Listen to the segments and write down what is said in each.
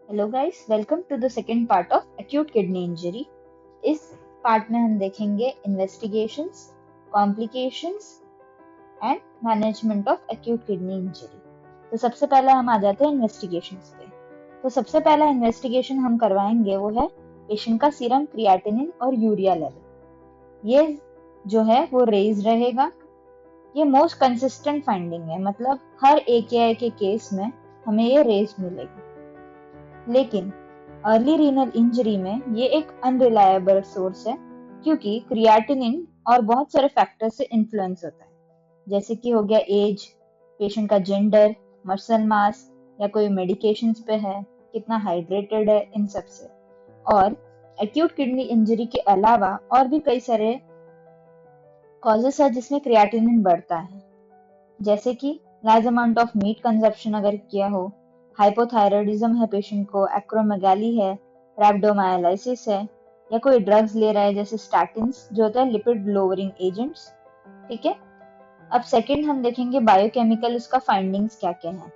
Hello guys, welcome to the second part of acute kidney injury. इस पार्ट में हम देखेंगे investigations, complications and management of acute kidney injury. तो सबसे पहले हम आ जाते हैं इन्वेस्टिगेशंस पे। तो सबसे पहला इन्वेस्टिगेशन हम करवाएंगे वो है पेशेंट का सीरम क्रिएटिनिन और यूरिया लेवल। ये जो है वो रेज रहेगा। ये मोस्ट कंसिस्टेंट फाइंडिंग है, मतलब हर AKI के केस में हमें ये रेज मिलेगी। लेकिन अर्ली रीनल इंजरी में ये एक अनरिलायबल सोर्स है, क्योंकि क्रिएटिनिन और बहुत सारे फैक्टर से इन्फ्लुएंस होता है, जैसे कि हो गया एज, पेशेंट का जेंडर, मसल मास, या कोई मेडिकेशंस पे है, कितना हाइड्रेटेड है, इन सब से। और एक्यूट किडनी इंजरी के अलावा और भी कई सारे कॉजेस है जिसमें क्रिएटिनिन बढ़ता है, जैसे कि large amount of meat consumption अगर किया हो, हाइपोथायरॉयडिज्म है पेशेंट को, एक्रोमेगाली है, रैप्डोमायोलाइसिस है, या कोई ड्रग्स ले रहा है जैसे स्टैटिन्स जो होता है लिपिड लोअरिंग एजेंट्स। ठीक है। अब सेकंड हम देखेंगे बायोकेमिकल उसका फाइंडिंग्स क्या क्या है।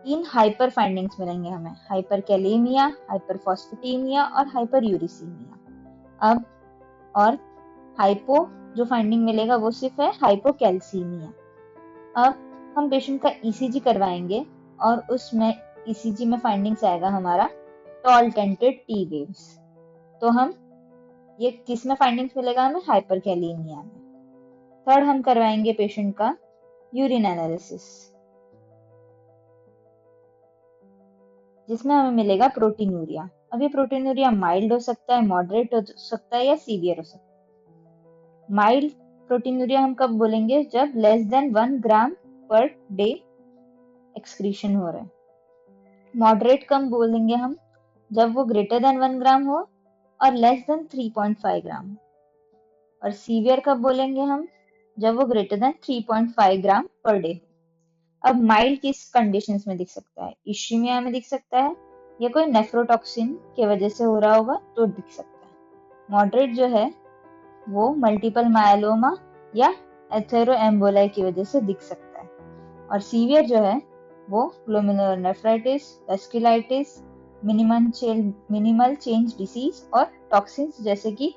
3 हाइपर फाइंडिंग्स मिलेंगे हमें, हाइपरकैलेमिया, हाइपरफॉस्फेटेमिया और हाइपरयूरिसीमिया। अब और हाइपो जो फाइंडिंग मिलेगा वो सिर्फ है हाइपोकैल्सीमिया। अब हम पेशेंट का ECG करवाएंगे और उसमें ECG में फाइंडिंग्स आएगा हमारा टॉल टेंटेड T वेव्स। तो हम ये किस में फाइंडिंग्स मिलेगा हमें? हाइपरकैलेमिया में। थर्ड हम करवाएंगे पेशेंट का यूरिन एनालिसिस, जिसमें हमें मिलेगा प्रोटीनूरिया। अब ये प्रोटीनूरिया माइल्ड हो सकता है, मॉडरेट हो सकता है या सीवियर हो सकता है। माइल्ड प्रोटीनूरिया हम कब बोलेंगे? जब लेस देन 1 ग्राम पर डे एक्सक्रीशन हो रहा है। मॉडरेट कम बोलेंगे हम? जब वो ग्रेटर देन 1 ग्राम हो और लेस देन 3.5 ग्राम। और सीवियर कब बोलेंगे हम? जब वो ग्रेटर देन 3.5 ग्राम पर डे हो। अब माइल्ड किस कंडीशंस में दिख सकता है? इश्यूमिया में दिख सकता है, या कोई नेफ्रोटॉक्सिन की वजह से हो रहा होगा तो दिख सकता है। मॉडरेट जो है वो मल्टीपल मायलोमा या एथेरोएम्बोलाई की वजह से दिख सकता है। और सीवियर जो है वो glomerular nephritis, vasculitis, minimal change disease और टॉक्सिन्स जैसे कि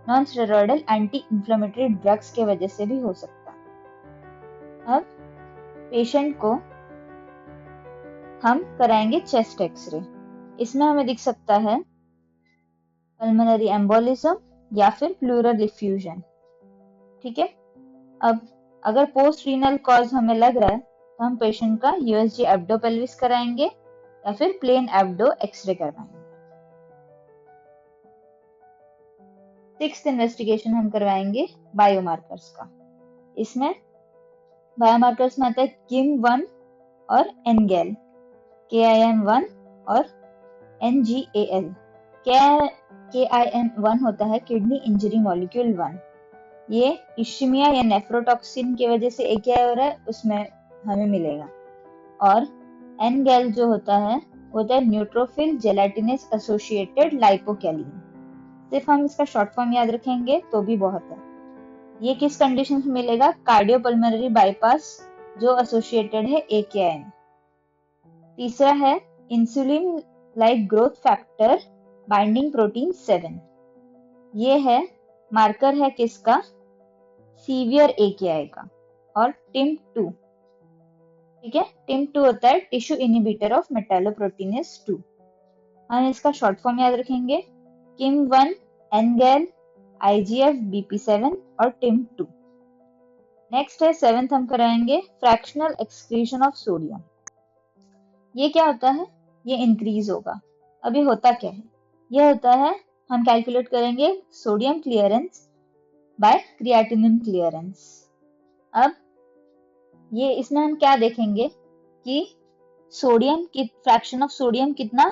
non steroidal anti inflammatory drugs के वजह से भी हो सकता है। अब पेशेंट को हम कराएंगे चेस्ट एक्सरे। इसमें हमें दिख सकता है पल्मोनरी एम्बोलिज्म या फिर प्लूरल इफ्यूजन। ठीक है। अब अगर पोस्ट रीनल कॉज हमें लग रहा है तो हम पेशेंट का USG एब्डोपेल्विस कराएंगे या फिर प्लेन एब्डो एक्सरे करवाएंगे। सिक्स्थ इन्वेस्टिगेशन हम करवाएंगे बायोमार्कर्स का। इसमें बायोमार्कर्स में आता है KIM-1 और NGAL, KIM-1 और NGAL। KIM-1 होता है किडनी इंजरी मॉलिक्यूल 1। ये इश्यमिया या नेफ्रोटॉक्सिन की वजह से AKI हो रहा है, उसमें हमें मिलेगा। और NGAL जो होता है न्यूट्रोफिल जेलाटिनस एसोसिएटेड लाइपोकैलिन। सिर्फ हम इसका शॉर्ट फॉर्म याद रखेंगे तो भी बहुत है। ये किस कंडीशन में मिलेगा? कार्डियोपल्मोनरी बाईपास जो एसोसिएटेड है AKI में। तीसरा है insulin like growth factor binding protein 7। ये है मार्कर है किसका? सीवियर AKI का। और TIM2, ठीक है, TIM2 होता है टिश्यू इनिबिटर ऑफ मेटालोप्रोटीनेस 2। हम इसका शॉर्ट फॉर्म याद रखेंगे KIM-1, NGAL, IGF, BP7 और TIM2। नेक्स्ट है सेवेंथ हम कराएंगे फ्रैक्शनल एक्सक्रीशन ऑफ सोडियम। ये क्या होता है? ये इंक्रीज होगा। अब ये होता क्या है? ये होता है, हम कैलकुलेट करेंगे sodium clearance by creatinine clearance. अब ये इसमें हम क्या देखेंगे कि सोडियम की फ्रैक्शन ऑफ सोडियम कितना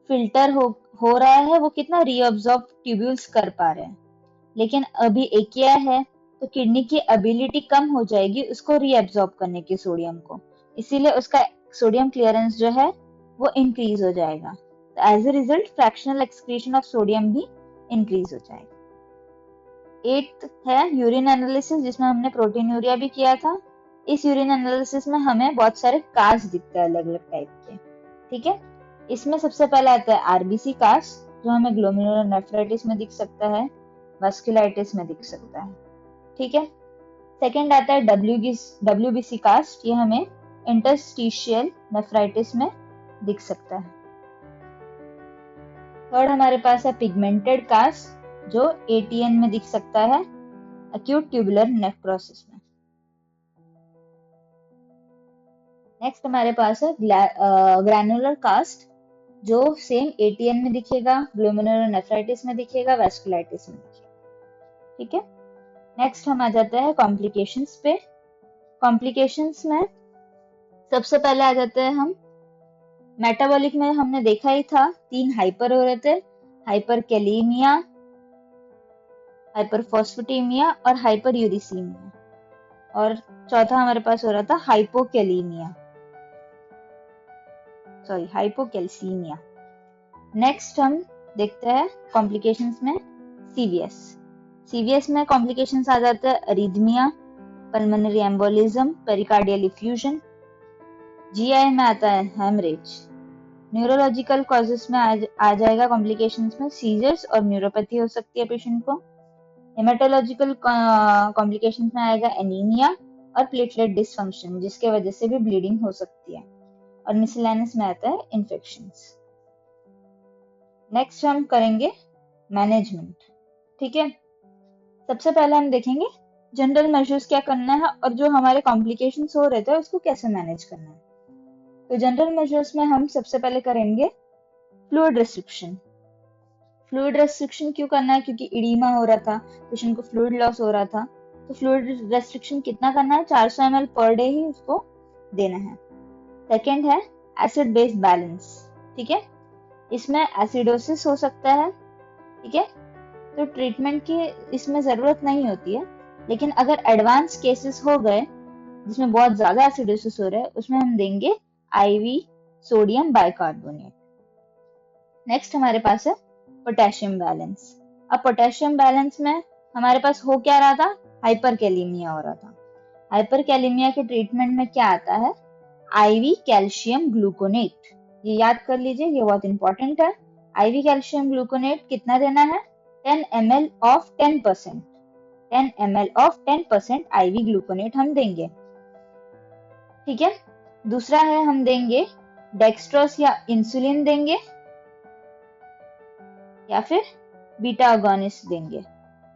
फिल्टर हो रहा है, वो कितना रीअब्सॉर्ब ट्यूब्यूल्स कर पा रहे हैं। लेकिन अभी AKI है तो किडनी की एबिलिटी कम हो जाएगी उसको रीअब्सॉर्ब करने की सोडियम को, इसीलिए उसका सोडियम क्लियरेंस जो है वो इंक्रीज हो जाएगा। तो as a result fractional excretion of sodium भी इंक्रीज हो जाएगा। 8th है यूरिन एनालिसिस, जिसमें हमने प्रोटीनूरिया भी किया था। इस यूरिन एनालिसिस में हमें बहुत सारे कास्ट दिखते हैं अलग अलग टाइप के। ठीक है। इसमें सबसे पहले आता है आरबीसी कास्ट, जो हमें ग्लोमेरुलर नेफ्राइटिस में दिख सकता है, वास्कुलाइटिस में दिख सकता है। ठीक है। सेकंड आता है डब्ल्यूबीसी कास्ट, ये हमें इंटरस्टिशियल नेफ्राइटिस में दिख सकता है। थर्ड हमारे पास है पिगमेंटेड कास्ट, जो एटीएन में दिख सकता है, एक्यूट ट्यूबुलर नेक्रोसिस में। नेक्स्ट हमारे पास है ग्रैनुलर कास्ट, जो सेम एटीएन में दिखेगा, ग्लोमेरुलर नेफ्राइटिस में दिखेगा, वास्कुलाइटिस में दिखेगा। ठीक है। नेक्स्ट हम आ जाते हैं कॉम्प्लिकेशंस पे। कॉम्प्लिकेशंस में सबसे पहले आ जाते हैं हम मेटाबॉलिक में, हमने देखा ही था 3 हाइपर हो रहे थे, हाइपरकैलीमिया, हाइपरफॉस्फेटेमिया और हाइपरयूरिसीमिया, और चौथा हमारे पास हो रहा था हाइपोकैल्सीमिया। नेक्स्ट हम देखते हैं कॉम्प्लिकेशंस में सीवीएस में कॉम्प्लिकेशंस आ जाते हैं arrhythmia, pulmonary embolism, pericardial effusion. GI में आता है हेमरेज। न्यूरोलॉजिकल कॉजेस में आ जाएगा कॉम्प्लिकेशंस में सीजर्स और न्यूरोपैथी हो सकती है पेशेंट को। हेमेटोलॉजिकल कॉम्प्लिकेशंस में आएगा एनीमिया और प्लेटलेट डिसफंक्शन, जिसके वजह से भी ब्लीडिंग हो सकती है। और मिसलेनियस में आता है इन्फेक्शंस। नेक्स्ट हम करेंगे मैनेजमेंट। ठीक है। सबसे पहले हम देखेंगे जनरल मेजर्स क्या करना है, और जो हमारे कॉम्प्लिकेशंस हो रहे थे उसको कैसे मैनेज करना है। तो जनरल मेजर्स में हम सबसे पहले करेंगे फ्लूइड रेस्ट्रिक्शन। फ्लूइड रेस्ट्रिक्शन क्यों करना है? क्योंकि इडीमा हो रहा था, पेशेंट को फ्लूइड लॉस हो रहा था, तो फ्लूइड रेस्ट्रिक्शन कितना करना है? 400 ml पर डे ही उसको देना है। सेकेंड है एसिड बेस बैलेंस। ठीक है। इसमें एसिडोसिस हो सकता है। ठीक है। तो ट्रीटमेंट की इसमें जरूरत नहीं होती है, लेकिन अगर एडवांस केसेस हो गए जिसमें बहुत ज्यादा एसिडोसिस हो रहा है, उसमें हम देंगे आईवी सोडियम बाइकार्बोनेट। नेक्स्ट हमारे पास है पोटेशियम बैलेंस। अब पोटेशियम बैलेंस में हमारे पास हो क्या रहा था? हाइपरकैलीमिया हो रहा था। हाइपरकैलीमिया के ट्रीटमेंट में क्या आता है? IV calcium gluconate. ये याद कर लीजिए, ये बहुत इंपॉर्टेंट है। आईवी कैल्शियम ग्लूकोनेट कितना देना है? 10 ml of 10%। 10 ml of 10% IV gluconate हम देंगे। ठीक है। दूसरा है हम देंगे डेक्स्ट्रोस या इंसुलिन देंगे, या फिर बीटा अगोनिस्ट देंगे।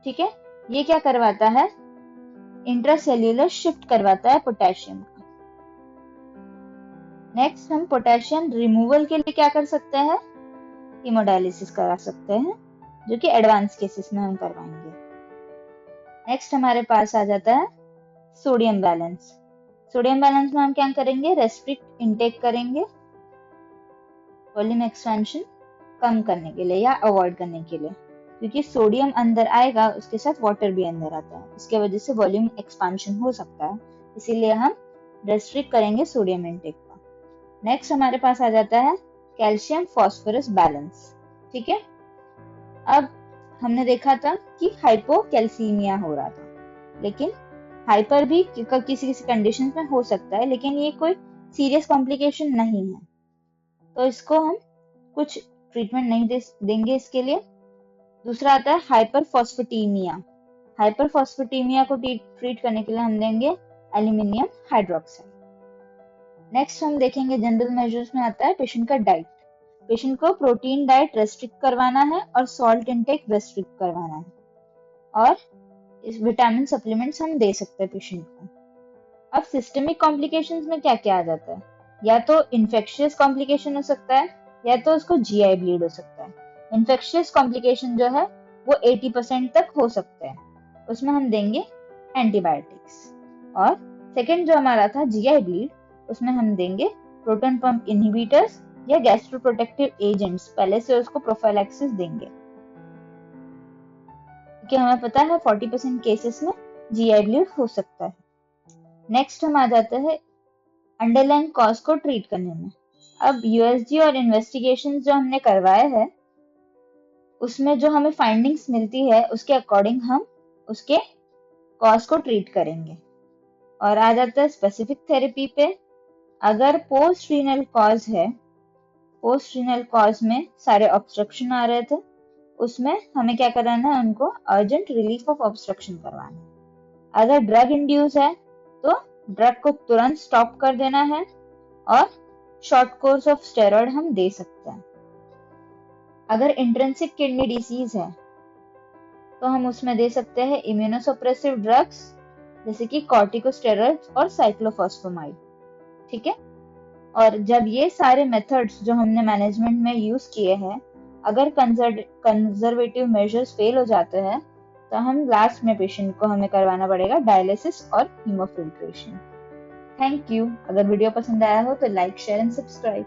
ठीक है। ये क्या करवाता है? इंट्रासेल्यूलर शिफ्ट करवाता है पोटेशियम का। नेक्स्ट हम पोटेशियम रिमूवल के लिए क्या कर सकते हैं? हीमोडायलिसिस करा सकते हैं, जो कि एडवांस केसेस में हम करवाएंगे। नेक्स्ट हमारे पास आ जाता है सोडियम बैलेंस। सोडियम बैलेंस में हम क्या करेंगे? रेस्ट्रिक्ट इनटेक करेंगे, वॉल्यूम एक्सपेंशन कम करने के लिए या अवॉइड करने के लिए, क्योंकि सोडियम अंदर आएगा उसके साथ वाटर भी अंदर आता है, इसके वजह से वॉल्यूम एक्सपेंशन हो सकता है, इसीलिए हम रेस्ट्रिक्ट करेंगे सोडियम इनटेक का। नेक्स्ट हमारे पास आ जाता है कैल्शियम फास्फोरस बैलेंस। ठीक है। अब हमने देखा था कि हाइपोकैल्सीमिया हो रहा था, लेकिन हाइपर भी किसी किसी कंडीशन में हो सकता है, लेकिन ये कोई सीरियस कॉम्प्लिकेशन नहीं है, तो इसको हम कुछ ट्रीटमेंट नहीं देंगे इसके लिए। दूसरा आता है हाइपरफॉस्फेटीमिया। हाइपरफॉस्फेटीमिया को ट्रीट करने के लिए हम देंगे एल्यूमिनियम हाइड्रोक्साइड। नेक्स्ट हम देखेंगे जनरल मेजर्स में आता है पेशेंट का डाइट। पेशेंट को प्रोटीन डाइट रेस्ट्रिक्ट करवाना है और सॉल्ट इनटेक रेस्ट्रिक्ट करवाना है, और इस विटामिन सप्लीमेंट्स हम दे सकते हैं पेशेंट को। अब सिस्टमिक कॉम्प्लिकेशंस में क्या क्या आ जाता है? या तो इन्फेक्शियस कॉम्प्लिकेशन हो सकता है, या तो उसको जीआई ब्लीड हो सकता है। इन्फेक्शियस कॉम्प्लिकेशन जो है वो 80% तक हो सकते हैं, उसमें हम देंगे एंटीबायोटिक्स। और सेकंड जो हमारा था जीआई ब्लीड, उसमें हम देंगे प्रोटॉन पंप इनहिबिटर्स या गैस्ट्रोप्रोटेक्टिव एजेंट्स, पहले से उसको प्रोफाइलैक्सिस देंगे, क्योंकि हमें पता है 40% केसेस में जीआई ब्लीड हो सकता है। नेक्स्ट हम आ जाते हैं अंडरलाइन कॉज को ट्रीट करने में। अब यूएसजी और इन्वेस्टिगेशन जो हमने करवाए हैं, उसमें जो हमें फाइंडिंग्स मिलती है उसके अकॉर्डिंग हम उसके कॉज को ट्रीट करेंगे। और आ जाता है स्पेसिफिक थेरेपी पे। अगर पोस्ट रीनल कॉज है, पोस्ट रीनल कॉज में सारे ऑब्स्ट्रक्शन आ रहे थे, उसमें हमें क्या कराना है, उनको अर्जेंट रिलीफ ऑफ ऑब्स्ट्रक्शन करवाना है। अगर ड्रग इंड्यूस है तो ड्रग को तुरंत स्टॉप कर देना है और शॉर्ट कोर्स ऑफ स्टेरॉइड हम दे सकते हैं। अगर इंट्रिंसिक किडनी डिसीज है तो हम उसमें दे सकते हैं इम्यूनोसप्रेसिव ड्रग्स जैसे कि कॉर्टिकोस्टेरॉइड्स और साइक्लोफॉस्फेमाइड। ठीक है। और जब ये सारे मेथड्स जो हमने मैनेजमेंट में यूज किए हैं, अगर कंजर्वेटिव मेजर्स फेल हो जाते हैं तो हम लास्ट में पेशेंट को हमें करवाना पड़ेगा डायलिसिस और हीमोफिल्ट्रेशन। Thank you. अगर वीडियो पसंद आया हो तो लाइक, शेयर एंड सब्सक्राइब।